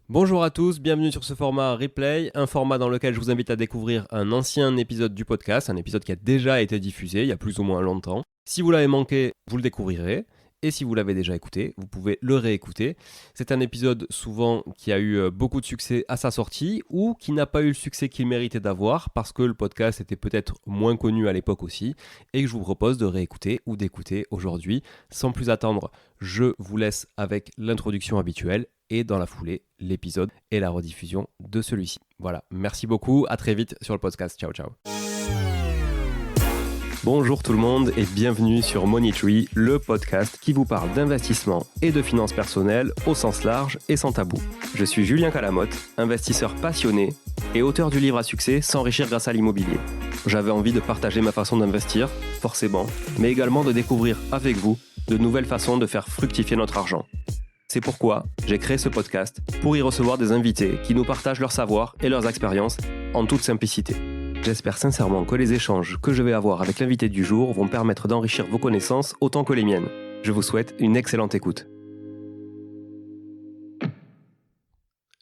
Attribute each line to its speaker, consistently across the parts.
Speaker 1: Bonjour à tous, bienvenue sur ce format replay, un format dans lequel je vous invite à découvrir un ancien épisode du podcast, un épisode qui a déjà été diffusé il y a plus ou moins longtemps. Si vous l'avez manqué, vous le découvrirez. Et si vous l'avez déjà écouté, vous pouvez le réécouter. C'est un épisode souvent qui a eu beaucoup de succès à sa sortie ou qui n'a pas eu le succès qu'il méritait d'avoir parce que le podcast était peut-être moins connu à l'époque aussi et que je vous propose de réécouter ou d'écouter aujourd'hui. Sans plus attendre, je vous laisse avec l'introduction habituelle et dans la foulée, l'épisode et la rediffusion de celui-ci. Voilà, merci beaucoup, à très vite sur le podcast. Ciao, ciao. Bonjour tout le monde et bienvenue sur Money Tree, le podcast qui vous parle d'investissement et de finances personnelles au sens large et sans tabou. Je suis Julien Calamotte, investisseur passionné et auteur du livre à succès S'enrichir grâce à l'immobilier. J'avais envie de partager ma façon d'investir, forcément, mais également de découvrir avec vous de nouvelles façons de faire fructifier notre argent. C'est pourquoi j'ai créé ce podcast pour y recevoir des invités qui nous partagent leur savoir et leurs expériences en toute simplicité. J'espère sincèrement que les échanges que je vais avoir avec l'invité du jour vont permettre d'enrichir vos connaissances autant que les miennes. Je vous souhaite une excellente écoute.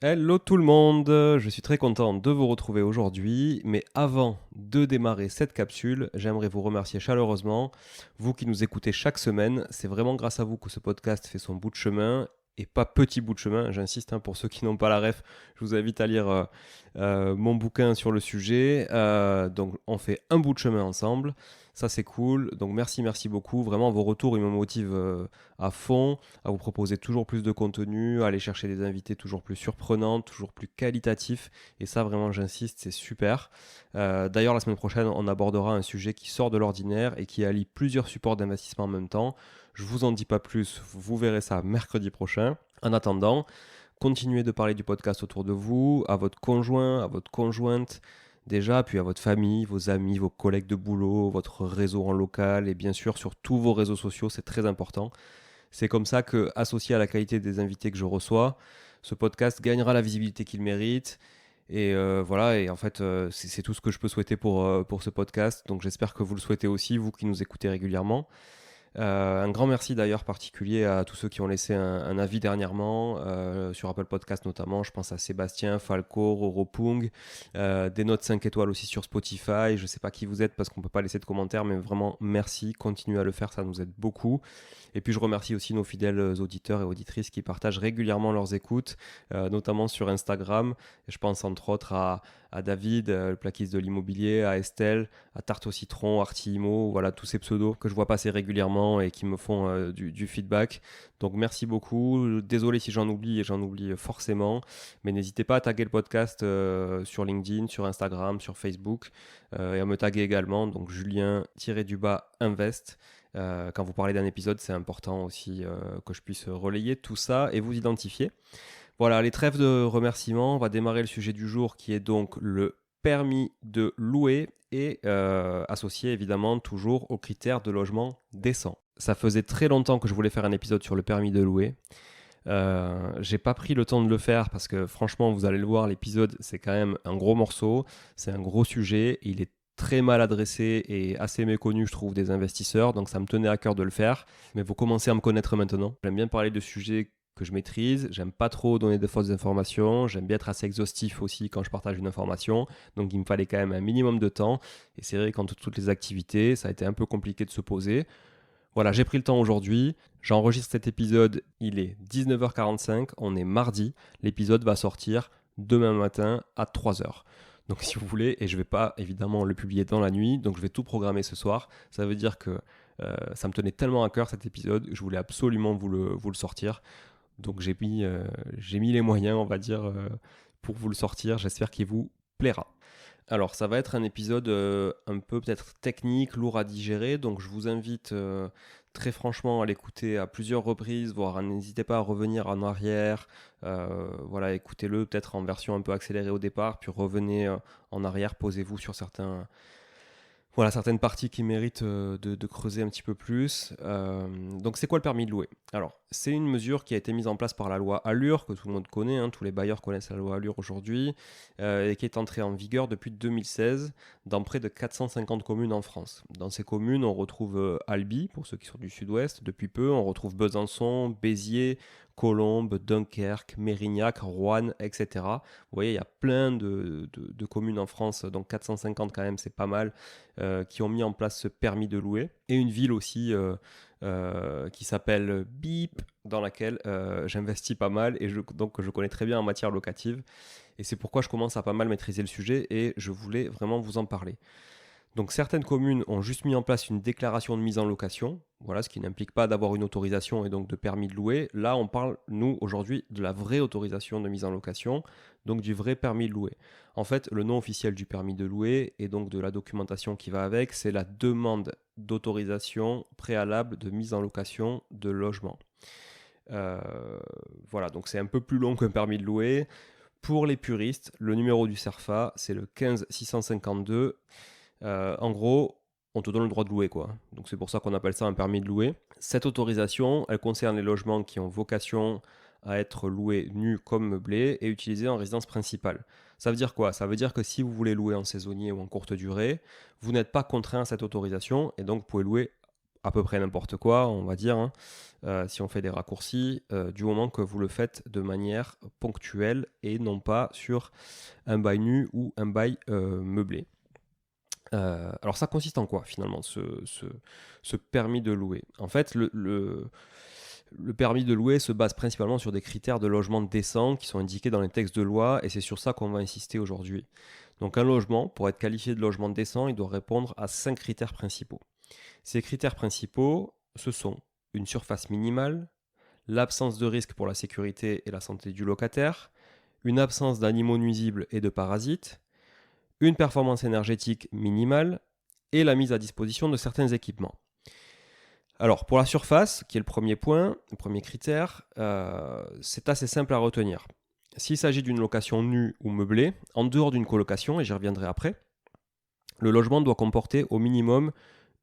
Speaker 1: Hello tout le monde, je suis très content de vous retrouver aujourd'hui, mais avant de démarrer cette capsule, j'aimerais vous remercier chaleureusement, vous qui nous écoutez chaque semaine, c'est vraiment grâce à vous que ce podcast fait son bout de chemin, et pas petit bout de chemin, j'insiste, pour ceux qui n'ont pas la ref, je vous invite à lire mon bouquin sur le sujet, donc on fait un bout de chemin ensemble, ça c'est cool, donc merci beaucoup, vraiment vos retours ils me motivent à fond, à vous proposer toujours plus de contenu, à aller chercher des invités toujours plus surprenants, toujours plus qualitatifs. Et ça, vraiment, j'insiste, c'est super. D'ailleurs, la semaine prochaine, on abordera un sujet qui sort de l'ordinaire et qui allie plusieurs supports d'investissement en même temps. Je vous en dis pas plus, vous verrez ça mercredi prochain. En attendant, continuez de parler du podcast autour de vous, à votre conjoint, à votre conjointe, déjà, puis à votre famille, vos amis, vos collègues de boulot, votre réseau en local et bien sûr sur tous vos réseaux sociaux, c'est très important. C'est comme ça que, associé à la qualité des invités que je reçois, ce podcast gagnera la visibilité qu'il mérite. Et voilà, et en fait, c'est tout ce que je peux souhaiter pour ce podcast. Donc j'espère que vous le souhaitez aussi, vous qui nous écoutez régulièrement. Un grand merci d'ailleurs particulier à tous ceux qui ont laissé un avis dernièrement, sur Apple Podcast notamment. Je pense à Sébastien, Falco, Roro Pung, des notes 5 étoiles aussi sur Spotify. Je ne sais pas qui vous êtes parce qu'on ne peut pas laisser de commentaires, mais vraiment merci, continuez à le faire, ça nous aide beaucoup. Et puis je remercie aussi nos fidèles auditeurs et auditrices qui partagent régulièrement leurs écoutes, notamment sur Instagram. Et je pense entre autres à David, le plaquiste de l'immobilier, à Estelle, à Tarte au citron, Artimo, voilà tous ces pseudos que je vois passer régulièrement et qui me font du feedback. Donc merci beaucoup. Désolé si j'en oublie et j'en oublie forcément, mais n'hésitez pas à taguer le podcast sur LinkedIn, sur Instagram, sur Facebook et à me taguer également. Donc Julien-invest. Quand vous parlez d'un épisode, c'est important aussi que je puisse relayer tout ça et vous identifier. Voilà, les trêves de remerciements, on va démarrer le sujet du jour qui est donc le permis de louer et associé évidemment toujours aux critères de logement décent. Ça faisait très longtemps que je voulais faire un épisode sur le permis de louer. J'ai pas pris le temps de le faire parce que franchement, vous allez le voir, l'épisode c'est quand même un gros morceau, c'est un gros sujet, il est très mal adressé et assez méconnu je trouve des investisseurs, donc ça me tenait à cœur de le faire, mais vous commencez à me connaître maintenant. J'aime bien parler de sujets que je maîtrise, j'aime pas trop donner de fausses informations, j'aime bien être assez exhaustif aussi quand je partage une information, donc il me fallait quand même un minimum de temps, et c'est vrai qu'entre toutes les activités, ça a été un peu compliqué de se poser. Voilà, j'ai pris le temps aujourd'hui, j'enregistre cet épisode, il est 19h45, on est mardi, l'épisode va sortir demain matin à 3h. Donc si vous voulez, et je ne vais pas évidemment le publier dans la nuit, donc je vais tout programmer ce soir, ça veut dire que ça me tenait tellement à cœur cet épisode, je voulais absolument vous le sortir. Donc j'ai mis les moyens, on va dire, pour vous le sortir. J'espère qu'il vous plaira. Alors ça va être un épisode un peu peut-être technique, lourd à digérer. Donc je vous invite très franchement à l'écouter à plusieurs reprises, voire n'hésitez pas à revenir en arrière. Voilà, écoutez-le peut-être en version un peu accélérée au départ, puis revenez en arrière, posez-vous sur certaines parties qui méritent de creuser un petit peu plus. Donc c'est quoi le permis de louer ? Alors, c'est une mesure qui a été mise en place par la loi Allure, que tout le monde connaît, hein, tous les bailleurs connaissent la loi Allure aujourd'hui, et qui est entrée en vigueur depuis 2016 dans près de 450 communes en France. Dans ces communes, on retrouve Albi, pour ceux qui sont du sud-ouest, depuis peu, on retrouve Besançon, Béziers, Colombes, Dunkerque, Mérignac, Roanne, etc. Vous voyez, il y a plein de communes en France, donc 450 quand même, c'est pas mal, qui ont mis en place ce permis de louer. Et une ville aussi qui s'appelle Bip, dans laquelle j'investis pas mal et donc je connais très bien en matière locative. Et c'est pourquoi je commence à pas mal maîtriser le sujet et je voulais vraiment vous en parler. Donc certaines communes ont juste mis en place une déclaration de mise en location, voilà, ce qui n'implique pas d'avoir une autorisation et donc de permis de louer. Là, on parle, nous, aujourd'hui, de la vraie autorisation de mise en location, donc du vrai permis de louer. En fait, le nom officiel du permis de louer et donc de la documentation qui va avec, c'est la demande d'autorisation préalable de mise en location de logement. Voilà, donc c'est un peu plus long qu'un permis de louer. Pour les puristes, le numéro du CERFA, c'est le 15 652. En gros, on te donne le droit de louer, quoi. Donc c'est pour ça qu'on appelle ça un permis de louer. Cette autorisation, elle concerne les logements qui ont vocation à être loués nus comme meublés et utilisés en résidence principale. Ça veut dire quoi? Ça veut dire que si vous voulez louer en saisonnier ou en courte durée, vous n'êtes pas contraint à cette autorisation et donc vous pouvez louer à peu près n'importe quoi, on va dire, hein, si on fait des raccourcis, du moment que vous le faites de manière ponctuelle et non pas sur un bail nu ou un bail meublé. Alors ça consiste en quoi finalement ce permis de louer? En fait, le permis de louer se base principalement sur des critères de logement décent qui sont indiqués dans les textes de loi et c'est sur ça qu'on va insister aujourd'hui. Donc un logement, pour être qualifié de logement décent, il doit répondre à 5 critères principaux. Ces critères principaux, ce sont une surface minimale, l'absence de risque pour la sécurité et la santé du locataire, une absence d'animaux nuisibles et de parasites, une performance énergétique minimale et la mise à disposition de certains équipements. Alors pour la surface, qui est le premier point, le premier critère, c'est assez simple à retenir. S'il s'agit d'une location nue ou meublée, en dehors d'une colocation, et j'y reviendrai après, le logement doit comporter au minimum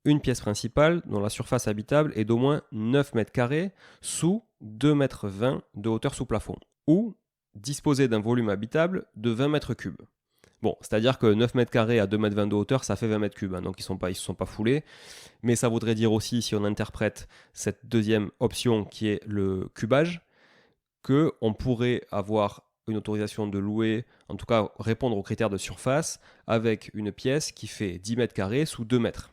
Speaker 1: une pièce principale dont la surface habitable est d'au moins 9 mètres carrés sous 2,20 mètres de hauteur sous plafond, ou disposer d'un volume habitable de 20 mètres cubes. Bon, c'est-à-dire que 9 mètres carrés à 2,20 mètres de hauteur, ça fait 20 mètres cubes, hein, donc ils ne se sont pas foulés. Mais ça voudrait dire aussi, si on interprète cette deuxième option qui est le cubage, qu'on pourrait avoir une autorisation de louer, en tout cas répondre aux critères de surface, avec une pièce qui fait 10 mètres carrés sous 2 mètres.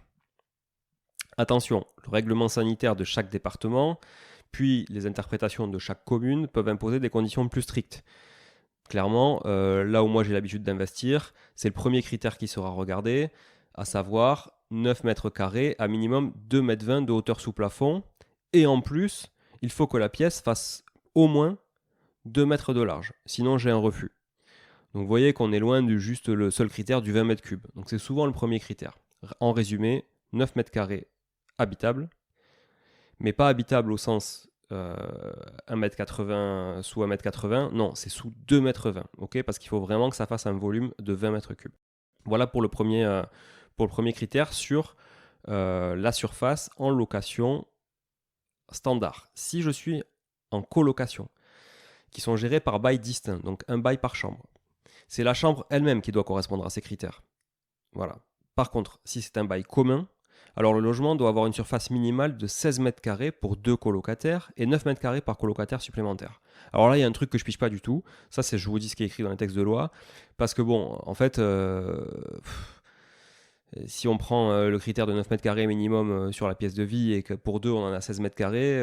Speaker 1: Attention, le règlement sanitaire de chaque département, puis les interprétations de chaque commune peuvent imposer des conditions plus strictes. Clairement, là où moi j'ai l'habitude d'investir, c'est le premier critère qui sera regardé, à savoir 9 mètres carrés à minimum 2,20 mètres de hauteur sous plafond. Et en plus, il faut que la pièce fasse au moins 2 mètres de large, sinon j'ai un refus. Donc vous voyez qu'on est loin du juste le seul critère du 20 mètres cubes. Donc c'est souvent le premier critère. En résumé, 9 mètres carrés habitable, mais pas habitable au sens 1,80 m sous 1,80 m, non, c'est sous 2,20 m, ok, parce qu'il faut vraiment que ça fasse un volume de 20 mètres cubes. Voilà pour le premier critère sur la surface en location standard. Si je suis en colocation, qui sont gérés par bail distinct, donc un bail par chambre, c'est la chambre elle-même qui doit correspondre à ces critères. Voilà. Par contre, si c'est un bail commun, alors le logement doit avoir une surface minimale de 16 mètres carrés pour 2 colocataires et 9 mètres carrés par colocataire supplémentaire. Alors là, il y a un truc que je pige pas du tout. Ça, c'est, je vous dis ce qui est écrit dans les textes de loi. Parce que bon, en fait, si on prend le critère de 9 mètres carrés minimum sur la pièce de vie et que pour 2, on en a 16 mètres carrés,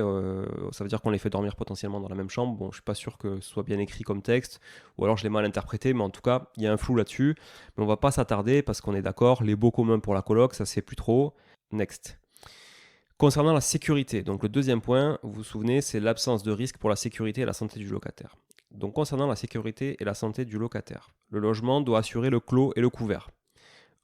Speaker 1: ça veut dire qu'on les fait dormir potentiellement dans la même chambre. Bon, je suis pas sûr que ce soit bien écrit comme texte, ou alors je l'ai mal interprété, mais en tout cas, il y a un flou là-dessus. Mais on va pas s'attarder parce qu'on est d'accord, les baux communs pour la coloc, ça c'est plus trop. Next. Concernant la sécurité, donc le deuxième point, vous vous souvenez, c'est l'absence de risque pour la sécurité et la santé du locataire. Donc concernant la sécurité et la santé du locataire, le logement doit assurer le clos et le couvert.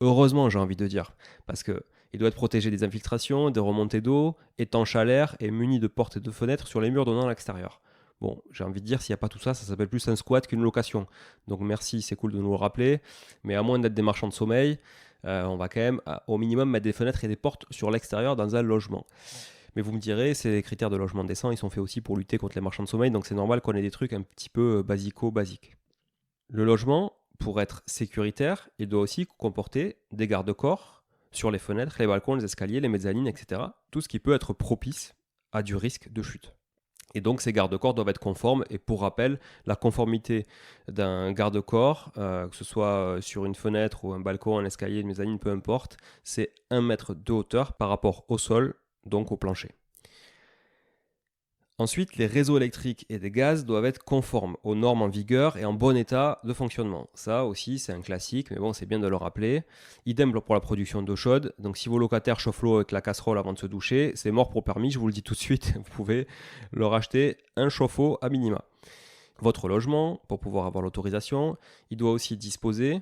Speaker 1: Heureusement, j'ai envie de dire, parce qu'il doit être protégé des infiltrations, des remontées d'eau, étanche à l'air et muni de portes et de fenêtres sur les murs donnant à l'extérieur. Bon, j'ai envie de dire, s'il n'y a pas tout ça, ça s'appelle plus un squat qu'une location. Donc merci, c'est cool de nous le rappeler, mais à moins d'être des marchands de sommeil, on va quand même au minimum mettre des fenêtres et des portes sur l'extérieur dans un logement. Mais vous me direz, ces critères de logement décent, ils sont faits aussi pour lutter contre les marchands de sommeil, donc c'est normal qu'on ait des trucs un petit peu basiques. Le logement, pour être sécuritaire, il doit aussi comporter des garde-corps sur les fenêtres, les balcons, les escaliers, les mezzanines, etc. Tout ce qui peut être propice à du risque de chute. Et donc ces garde-corps doivent être conformes. Et pour rappel, la conformité d'un garde-corps, que ce soit sur une fenêtre ou un balcon, un escalier, une mezzanine, peu importe, c'est 1 mètre de hauteur par rapport au sol, donc au plancher. Ensuite, les réseaux électriques et des gaz doivent être conformes aux normes en vigueur et en bon état de fonctionnement. Ça aussi, c'est un classique, mais bon, c'est bien de le rappeler. Idem pour la production d'eau chaude. Donc, si vos locataires chauffent l'eau avec la casserole avant de se doucher, c'est mort pour permis, je vous le dis tout de suite. Vous pouvez leur acheter un chauffe-eau à minima. Votre logement, pour pouvoir avoir l'autorisation, il doit aussi disposer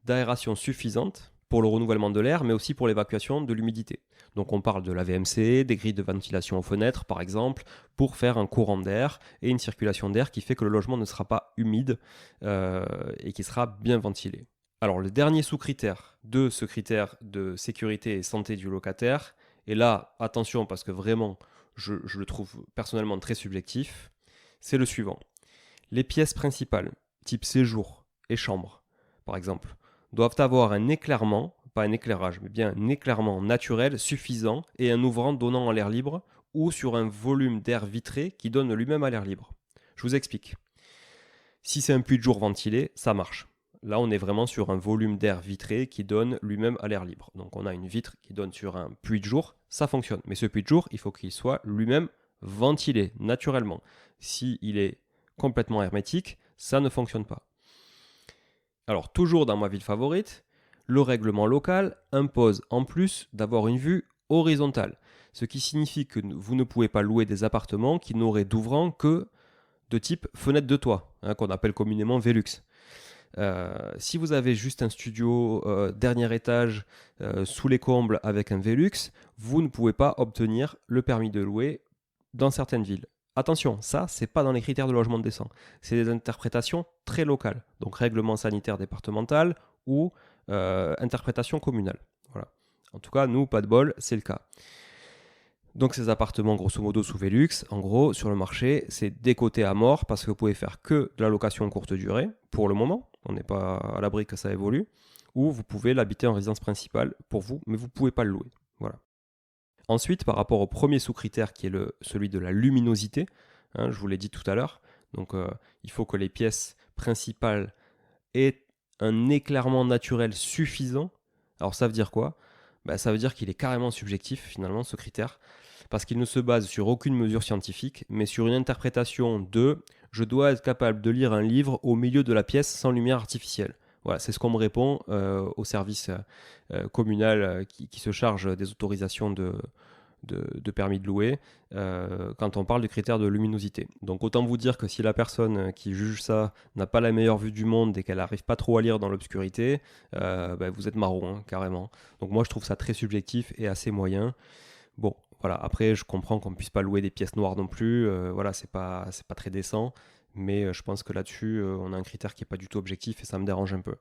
Speaker 1: d'aération suffisante pour le renouvellement de l'air, mais aussi pour l'évacuation de l'humidité. Donc on parle de la VMC, des grilles de ventilation aux fenêtres par exemple, pour faire un courant d'air et une circulation d'air qui fait que le logement ne sera pas humide et qui sera bien ventilé. Alors le dernier sous-critère de ce critère de sécurité et santé du locataire, et là attention parce que vraiment je le trouve personnellement très subjectif, c'est le suivant. Les pièces principales, type séjour et chambre par exemple, doivent avoir un éclairement, pas un éclairage, mais bien un éclairement naturel suffisant et un ouvrant donnant à l'air libre ou sur un volume d'air vitré qui donne lui-même à l'air libre. Je vous explique. Si c'est un puits de jour ventilé, ça marche. Là, on est vraiment sur un volume d'air vitré qui donne lui-même à l'air libre. Donc on a une vitre qui donne sur un puits de jour, ça fonctionne. Mais ce puits de jour, il faut qu'il soit lui-même ventilé naturellement. S'il est complètement hermétique, ça ne fonctionne pas. Alors, toujours dans ma ville favorite, le règlement local impose en plus d'avoir une vue horizontale, ce qui signifie que vous ne pouvez pas louer des appartements qui n'auraient d'ouvrant que de type fenêtre de toit, qu'on appelle communément Velux. Si vous avez juste un studio dernier étage sous les combles avec un Velux, vous ne pouvez pas obtenir le permis de louer dans certaines villes. Attention, ça, c'est pas dans les critères de logement décent. C'est des interprétations très locales. Donc, règlement sanitaire départemental ou interprétation communale. Voilà. En tout cas, nous, pas de bol, c'est le cas. Donc, ces appartements, grosso modo, sous Velux, en gros, sur le marché, c'est décoté à mort parce que vous pouvez faire que de la location courte durée, pour le moment. On n'est pas à l'abri que ça évolue. Ou vous pouvez l'habiter en résidence principale pour vous, mais vous ne pouvez pas le louer. Voilà. Ensuite, par rapport au premier sous-critère qui est celui de la luminosité, je vous l'ai dit tout à l'heure, donc il faut que les pièces principales aient un éclairement naturel suffisant. Alors ça veut dire quoi ? Ça veut dire qu'il est carrément subjectif finalement ce critère, parce qu'il ne se base sur aucune mesure scientifique, mais sur une interprétation de « je dois être capable de lire un livre au milieu de la pièce sans lumière artificielle ». Voilà, c'est ce qu'on me répond au service communal qui se charge des autorisations de permis de louer quand on parle du critère de luminosité. Donc autant vous dire que si la personne qui juge ça n'a pas la meilleure vue du monde et qu'elle n'arrive pas trop à lire dans l'obscurité, vous êtes marron, carrément. Donc moi je trouve ça très subjectif et assez moyen. Bon, voilà, après je comprends qu'on ne puisse pas louer des pièces noires non plus, voilà, c'est pas très décent. Mais je pense que là-dessus, on a un critère qui n'est pas du tout objectif et ça me dérange un peu.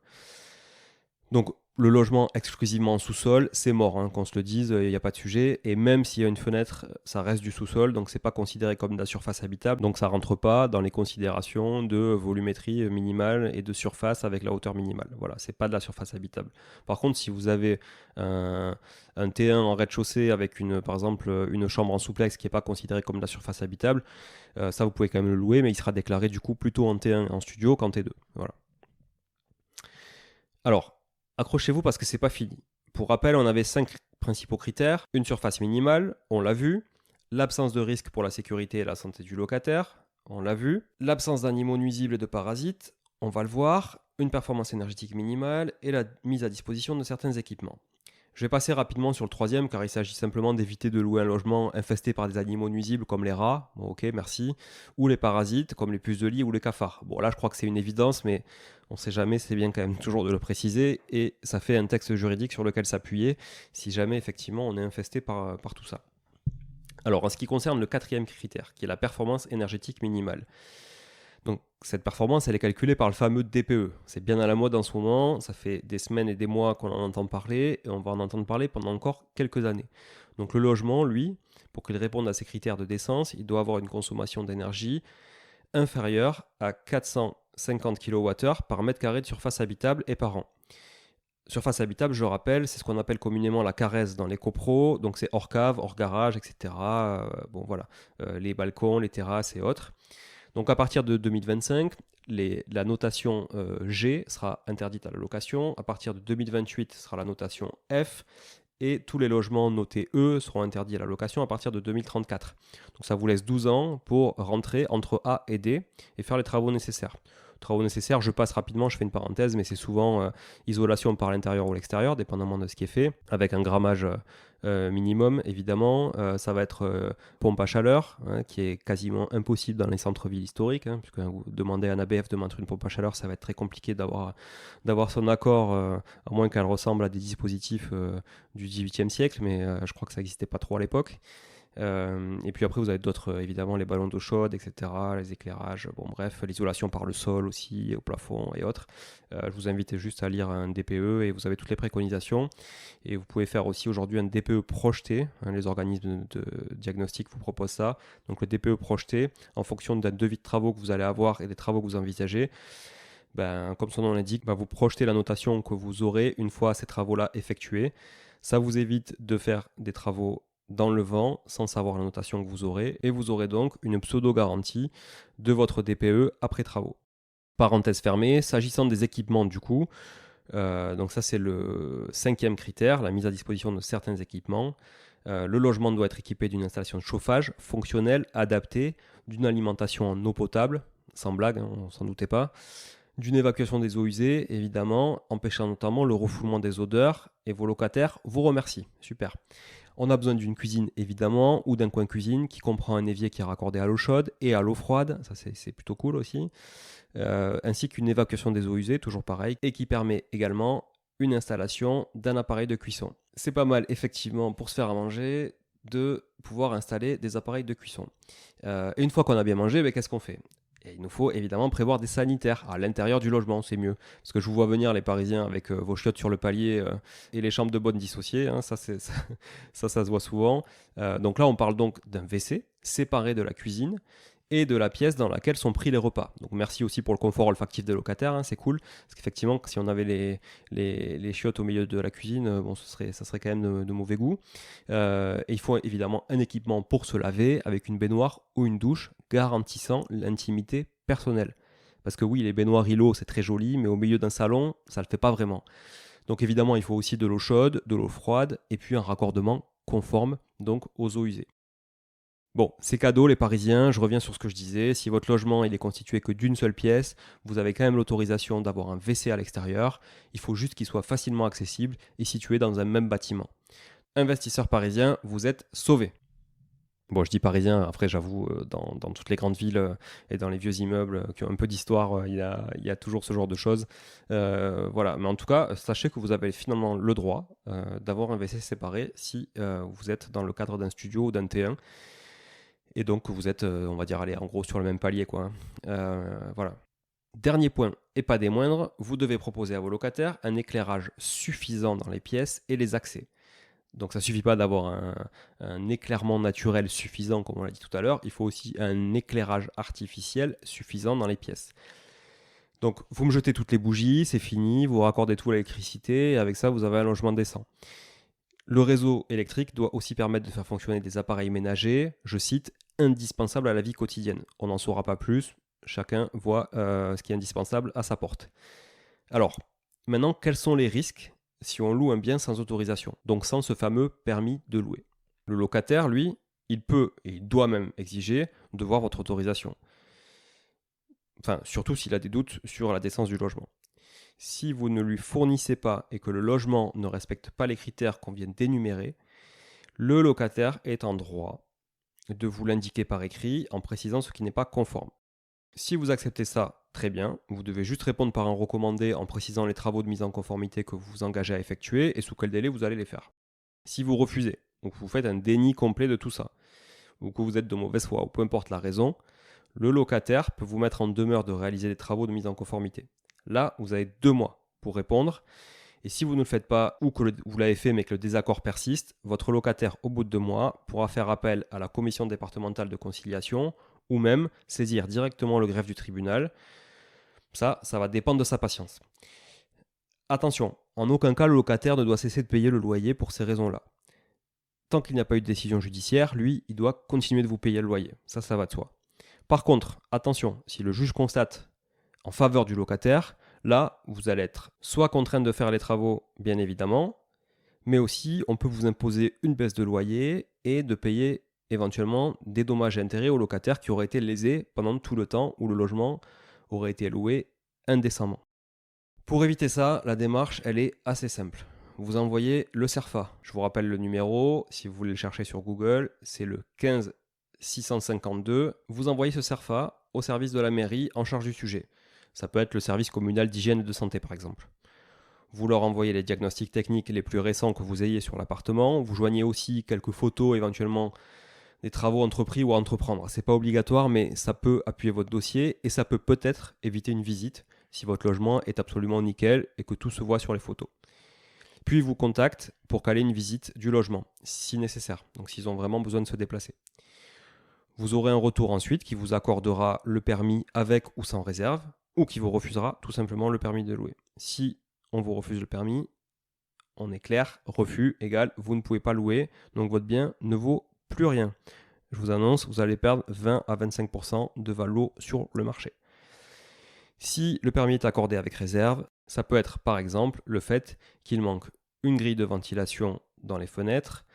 Speaker 1: Donc, le logement exclusivement en sous-sol, c'est mort, qu'on se le dise, il n'y a pas de sujet. Et même s'il y a une fenêtre, ça reste du sous-sol, donc c'est pas considéré comme de la surface habitable. Donc ça rentre pas dans les considérations de volumétrie minimale et de surface avec la hauteur minimale. Voilà, c'est pas de la surface habitable. Par contre, si vous avez un T1 en rez-de-chaussée avec par exemple une chambre en souplex qui n'est pas considérée comme de la surface habitable, ça vous pouvez quand même le louer, mais il sera déclaré du coup plutôt en T1 en studio qu'en T2. Voilà. Alors, accrochez-vous parce que c'est pas fini. Pour rappel, on avait 5 principaux critères. Une surface minimale, on l'a vu. L'absence de risque pour la sécurité et la santé du locataire, on l'a vu. L'absence d'animaux nuisibles et de parasites, on va le voir. Une performance énergétique minimale et la mise à disposition de certains équipements. Je vais passer rapidement sur le troisième car il s'agit simplement d'éviter de louer un logement infesté par des animaux nuisibles comme les rats, bon ok merci, ou les parasites comme les puces de lit ou les cafards. Bon là je crois que c'est une évidence mais on ne sait jamais, c'est bien quand même toujours de le préciser et ça fait un texte juridique sur lequel s'appuyer si jamais effectivement on est infesté par tout ça. Alors en ce qui concerne le quatrième critère qui est la performance énergétique minimale. Donc cette performance, elle est calculée par le fameux DPE. C'est bien à la mode en ce moment, ça fait des semaines et des mois qu'on en entend parler, et on va en entendre parler pendant encore quelques années. Donc le logement, lui, pour qu'il réponde à ces critères de décence, il doit avoir une consommation d'énergie inférieure à 450 kWh par mètre carré de surface habitable et par an. Surface habitable, je rappelle, c'est ce qu'on appelle communément la caresse dans les copros, donc c'est hors cave, hors garage, etc. Bon voilà, les balcons, les terrasses et autres. Donc à partir de 2025, la notation G sera interdite à la location. À partir de 2028, ce sera la notation F. Et tous les logements notés E seront interdits à la location à partir de 2034. Donc ça vous laisse 12 ans pour rentrer entre A et D et faire les travaux nécessaires. Travaux nécessaires, je passe rapidement, je fais une parenthèse, mais c'est souvent isolation par l'intérieur ou l'extérieur, dépendamment de ce qui est fait, avec un grammage minimum, évidemment. Ça va être pompe à chaleur, qui est quasiment impossible dans les centres-villes historiques, puisque vous demandez à un ABF de mettre une pompe à chaleur, ça va être très compliqué d'avoir son accord, à moins qu'elle ressemble à des dispositifs du XVIIIe siècle, mais je crois que ça n'existait pas trop à l'époque. Et puis après, vous avez d'autres, évidemment, les ballons d'eau chaude, etc., les éclairages, bon bref, l'isolation par le sol aussi, au plafond et autres. Je vous invite juste à lire un DPE et vous avez toutes les préconisations. Et vous pouvez faire aussi aujourd'hui un DPE projeté. Les organismes de diagnostic vous proposent ça. Donc le DPE projeté, en fonction d'un devis de travaux que vous allez avoir et des travaux que vous envisagez, comme son nom l'indique, vous projetez la notation que vous aurez une fois ces travaux-là effectués. Ça vous évite de faire des travaux dans le vent sans savoir la notation que vous aurez et vous aurez donc une pseudo-garantie de votre DPE après travaux. Parenthèse fermée, s'agissant des équipements du coup, donc ça c'est le 5e critère, la mise à disposition de certains équipements. Le logement doit être équipé d'une installation de chauffage fonctionnelle, adaptée, d'une alimentation en eau potable, sans blague, on s'en doutait pas, d'une évacuation des eaux usées, évidemment, empêchant notamment le refoulement des odeurs, et vos locataires vous remercient. Super. On a besoin d'une cuisine, évidemment, ou d'un coin cuisine qui comprend un évier qui est raccordé à l'eau chaude et à l'eau froide, ça c'est plutôt cool aussi, ainsi qu'une évacuation des eaux usées, toujours pareil, et qui permet également une installation d'un appareil de cuisson. C'est pas mal, effectivement, pour se faire à manger, de pouvoir installer des appareils de cuisson. Et une fois qu'on a bien mangé, qu'est-ce qu'on fait ? Et il nous faut évidemment prévoir des sanitaires à l'intérieur du logement, c'est mieux. Parce que je vous vois venir les Parisiens avec vos chiottes sur le palier et les chambres de bonne dissociées, ça se voit souvent. Donc là on parle donc d'un WC séparé de la cuisine et de la pièce dans laquelle sont pris les repas. Donc merci aussi pour le confort olfactif des locataires, c'est cool. Parce qu'effectivement, si on avait les chiottes au milieu de la cuisine, ça serait quand même de mauvais goût. Et il faut évidemment un équipement pour se laver avec une baignoire ou une douche garantissant l'intimité personnelle. Parce que oui, les baignoires îlots, c'est très joli, mais au milieu d'un salon, ça ne le fait pas vraiment. Donc évidemment, il faut aussi de l'eau chaude, de l'eau froide, et puis un raccordement conforme donc aux eaux usées. Bon, c'est cadeau les Parisiens, je reviens sur ce que je disais, si votre logement il est constitué que d'une seule pièce, vous avez quand même l'autorisation d'avoir un WC à l'extérieur, il faut juste qu'il soit facilement accessible et situé dans un même bâtiment. Investisseurs parisiens, vous êtes sauvés. Bon, je dis parisien, après j'avoue, dans toutes les grandes villes et dans les vieux immeubles qui ont un peu d'histoire, il y a toujours ce genre de choses. Voilà, mais en tout cas, sachez que vous avez finalement le droit d'avoir un WC séparé si vous êtes dans le cadre d'un studio ou d'un T1. Et donc vous êtes, on va dire, allez, en gros sur le même palier, quoi. Voilà. Dernier point, et pas des moindres, vous devez proposer à vos locataires un éclairage suffisant dans les pièces et les accès. Donc ça ne suffit pas d'avoir un éclairement naturel suffisant, comme on l'a dit tout à l'heure, il faut aussi un éclairage artificiel suffisant dans les pièces. Donc vous me jetez toutes les bougies, c'est fini, vous raccordez tout à l'électricité, et avec ça vous avez un logement décent. Le réseau électrique doit aussi permettre de faire fonctionner des appareils ménagers, je cite, indispensables à la vie quotidienne. On n'en saura pas plus, chacun voit ce qui est indispensable à sa porte. Alors, maintenant, quels sont les risques si on loue un bien sans autorisation, donc sans ce fameux permis de louer? Le locataire, lui, il peut et il doit même exiger de voir votre autorisation. Enfin, surtout s'il a des doutes sur la décence du logement. Si vous ne lui fournissez pas et que le logement ne respecte pas les critères qu'on vient d'énumérer, le locataire est en droit de vous l'indiquer par écrit en précisant ce qui n'est pas conforme. Si vous acceptez ça, très bien, vous devez juste répondre par un recommandé en précisant les travaux de mise en conformité que vous vous engagez à effectuer et sous quel délai vous allez les faire. Si vous refusez, ou que vous faites un déni complet de tout ça, ou que vous êtes de mauvaise foi, ou peu importe la raison, le locataire peut vous mettre en demeure de réaliser des travaux de mise en conformité. Là, vous avez 2 mois pour répondre. Et si vous ne le faites pas ou que vous l'avez fait mais que le désaccord persiste, votre locataire au bout de 2 mois pourra faire appel à la commission départementale de conciliation ou même saisir directement le greffe du tribunal. Ça va dépendre de sa patience. Attention, en aucun cas le locataire ne doit cesser de payer le loyer pour ces raisons-là. Tant qu'il n'y a pas eu de décision judiciaire, lui, il doit continuer de vous payer le loyer. Ça va de soi. Par contre, attention, si le juge constate en faveur du locataire, là, vous allez être soit contraint de faire les travaux, bien évidemment, mais aussi on peut vous imposer une baisse de loyer et de payer éventuellement des dommages et intérêts au locataire qui aurait été lésé pendant tout le temps où le logement aurait été loué indécemment. Pour éviter ça, la démarche, elle est assez simple. Vous envoyez le CERFA. Je vous rappelle le numéro, si vous voulez le chercher sur Google, c'est le 15 652. Vous envoyez ce CERFA au service de la mairie en charge du sujet. Ça peut être le service communal d'hygiène et de santé par exemple. Vous leur envoyez les diagnostics techniques les plus récents que vous ayez sur l'appartement. Vous joignez aussi quelques photos éventuellement des travaux entrepris ou à entreprendre. C'est pas obligatoire, mais ça peut appuyer votre dossier et ça peut peut-être éviter une visite si votre logement est absolument nickel et que tout se voit sur les photos. Puis ils vous contactent pour caler une visite du logement, si nécessaire, donc s'ils ont vraiment besoin de se déplacer. Vous aurez un retour ensuite qui vous accordera le permis avec ou sans réserve, ou qui vous refusera tout simplement le permis de louer. Si on vous refuse le permis, on est clair, refus égale vous ne pouvez pas louer, donc votre bien ne vaut plus rien. Je vous annonce, vous allez perdre 20 à 25% de valo sur le marché. Si le permis est accordé avec réserve, ça peut être par exemple le fait qu'il manque une grille de ventilation dans les fenêtres.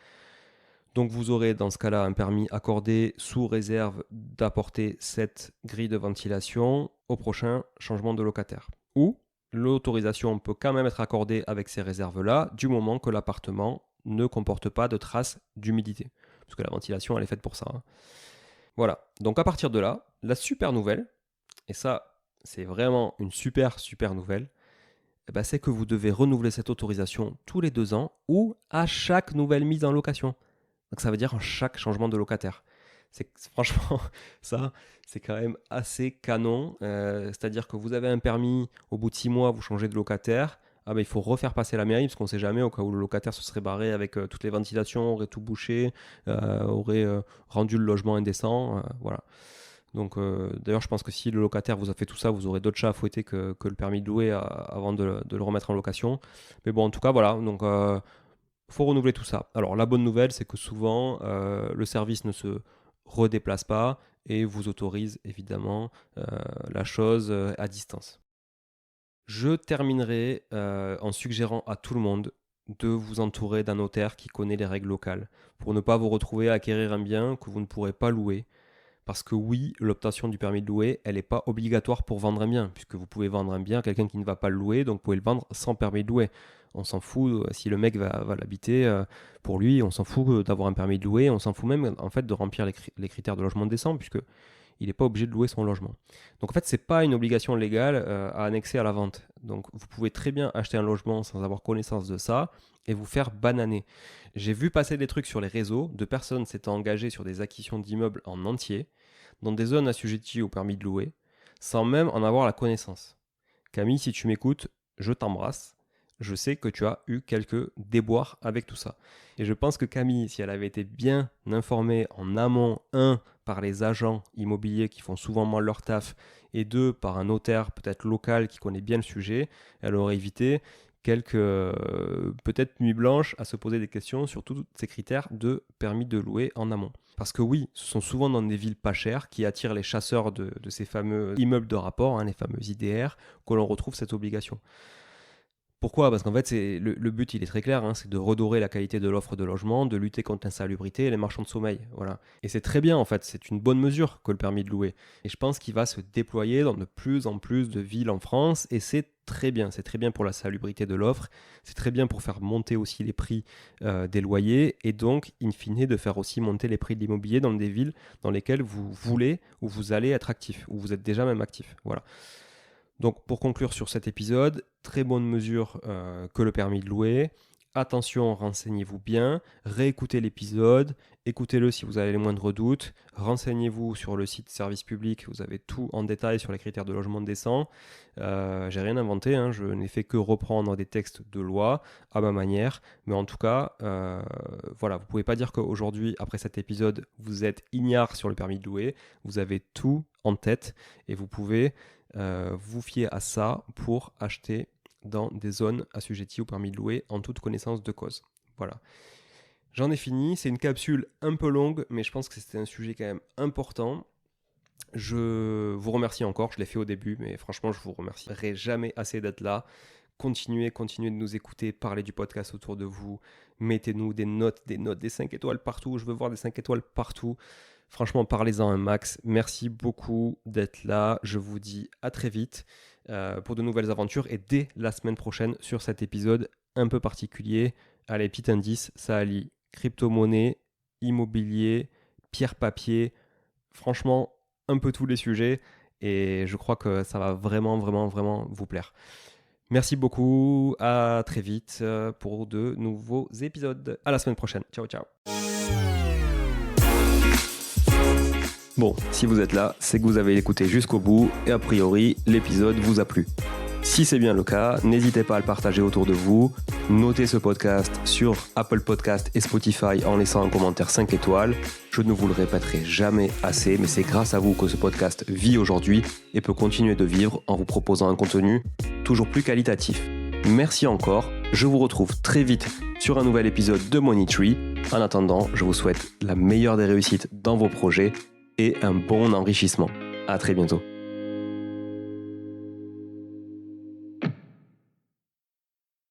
Speaker 1: Donc vous aurez dans ce cas-là un permis accordé sous réserve d'apporter cette grille de ventilation au prochain changement de locataire. Ou l'autorisation peut quand même être accordée avec ces réserves-là du moment que l'appartement ne comporte pas de traces d'humidité. Parce que la ventilation, elle est faite pour ça. Voilà. Donc à partir de là, la super nouvelle, et ça c'est vraiment une super nouvelle, c'est que vous devez renouveler cette autorisation tous les 2 ans ou à chaque nouvelle mise en location. Donc ça veut dire à chaque changement de locataire. Franchement, ça, c'est quand même assez canon. C'est-à-dire que vous avez un permis, au bout de 6 mois, vous changez de locataire. Il faut refaire passer la mairie parce qu'on ne sait jamais au cas où le locataire se serait barré avec toutes les ventilations, aurait tout bouché, aurait rendu le logement indécent. Voilà. Donc d'ailleurs je pense que si le locataire vous a fait tout ça, vous aurez d'autres chats à fouetter que le permis de louer avant de le remettre en location. Mais bon, en tout cas voilà, donc faut renouveler tout ça. Alors la bonne nouvelle c'est que souvent le service ne se redéplace pas et vous autorise évidemment la chose à distance. Je terminerai en suggérant à tout le monde de vous entourer d'un notaire qui connaît les règles locales pour ne pas vous retrouver à acquérir un bien que vous ne pourrez pas louer. Parce que oui, l'obtention du permis de louer, elle n'est pas obligatoire pour vendre un bien, puisque vous pouvez vendre un bien à quelqu'un qui ne va pas le louer, donc vous pouvez le vendre sans permis de louer. On s'en fout, si le mec va l'habiter, pour lui, on s'en fout d'avoir un permis de louer, on s'en fout même en fait de remplir les critères de logement décent, puisque il n'est pas obligé de louer son logement. Donc en fait, ce n'est pas une obligation légale à annexer à la vente. Donc vous pouvez très bien acheter un logement sans avoir connaissance de ça et vous faire bananer. J'ai vu passer des trucs sur les réseaux de personnes s'étant engagées sur des acquisitions d'immeubles en entier, dans des zones assujetties au permis de louer, sans même en avoir la connaissance. Camille, si tu m'écoutes, je t'embrasse. Je sais que tu as eu quelques déboires avec tout ça. Et je pense que Camille, si elle avait été bien informée en amont, 1, par les agents immobiliers qui font souvent mal leur taf, et 2, par un notaire peut-être local qui connaît bien le sujet, elle aurait évité quelques peut-être nuits blanches à se poser des questions sur tous ces critères de permis de louer en amont. Parce que oui, ce sont souvent dans des villes pas chères qui attirent les chasseurs de ces fameux immeubles de rapport, les fameux IDR, que l'on retrouve cette obligation. Pourquoi ? Parce qu'en fait, le but, il est très clair, c'est de redorer la qualité de l'offre de logement, de lutter contre l'insalubrité et les marchands de sommeil. Voilà. Et c'est très bien, en fait, c'est une bonne mesure que le permis de louer. Et je pense qu'il va se déployer dans de plus en plus de villes en France, et c'est très bien pour la salubrité de l'offre, c'est très bien pour faire monter aussi les prix des loyers, et donc, in fine, de faire aussi monter les prix de l'immobilier dans des villes dans lesquelles vous voulez ou vous allez être actif, ou vous êtes déjà même actif. Voilà. Donc pour conclure sur cet épisode, très bonne mesure que le permis de louer. attention, renseignez-vous bien, réécoutez l'épisode, écoutez-le si vous avez les moindres doutes, renseignez-vous sur le site service public, vous avez tout en détail sur les critères de logement décent. J'ai rien inventé, hein, je n'ai fait que reprendre des textes de loi à ma manière, mais en tout cas, voilà, vous ne pouvez pas dire qu'aujourd'hui, après cet épisode, vous êtes ignare sur le permis de louer, vous avez tout en tête et vous pouvez vous fier à ça pour acheter dans des zones assujetties au permis de louer en toute connaissance de cause. Voilà. J'en ai fini, c'est une capsule un peu longue, mais je pense que c'était un sujet quand même important. Je vous remercie encore, je l'ai fait au début, mais franchement, je vous remercierai jamais assez d'être là. Continuez de nous écouter, parlez du podcast autour de vous, mettez-nous des notes, des 5 étoiles partout, je veux voir des 5 étoiles partout. Franchement, parlez-en un max. Merci beaucoup d'être là. Je vous dis à très vite pour de nouvelles aventures et dès la semaine prochaine sur cet épisode un peu particulier. Allez, petit indice, ça allie crypto-monnaie, immobilier, pierre-papier. Franchement, un peu tous les sujets et je crois que ça va vraiment vous plaire. Merci beaucoup. À très vite pour de nouveaux épisodes. À la semaine prochaine. Ciao, ciao. Bon, si vous êtes là, c'est que vous avez écouté jusqu'au bout et a priori, l'épisode vous a plu. Si c'est bien le cas, n'hésitez pas à le partager autour de vous. Notez ce podcast sur Apple Podcast et Spotify en laissant un commentaire 5 étoiles. Je ne vous le répéterai jamais assez, mais c'est grâce à vous que ce podcast vit aujourd'hui et peut continuer de vivre en vous proposant un contenu toujours plus qualitatif. Merci encore, je vous retrouve très vite sur un nouvel épisode de Money Tree. En attendant, je vous souhaite la meilleure des réussites dans vos projets et un bon enrichissement. À très bientôt.